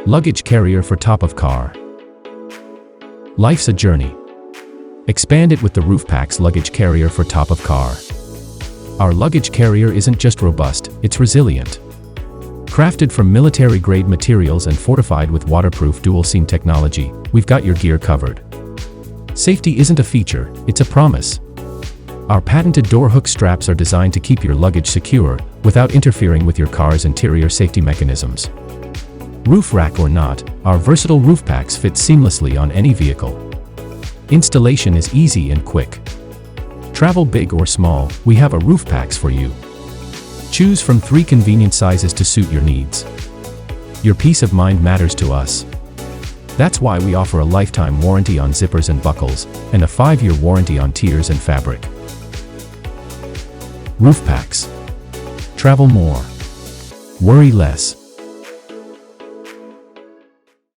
Luggage carrier for top of car. Life's a journey. Expand it with the RoofPax Luggage Carrier for top of car. Our luggage carrier isn't just robust, it's resilient. Crafted from military-grade materials and fortified with waterproof dual-seam technology, we've got your gear covered. Safety isn't a feature, it's a promise. Our patented door hook straps are designed to keep your luggage secure, without interfering with your car's interior safety mechanisms. Roof rack or not, our versatile RoofPax fits seamlessly on any vehicle. Installation is easy and quick. Travel big or small, we have a RoofPax for you. Choose from 3 convenient sizes to suit your needs. Your peace of mind matters to us. That's why we offer a lifetime warranty on zippers and buckles, and a 5-year warranty on tiers and fabric. RoofPax. Travel more. Worry less.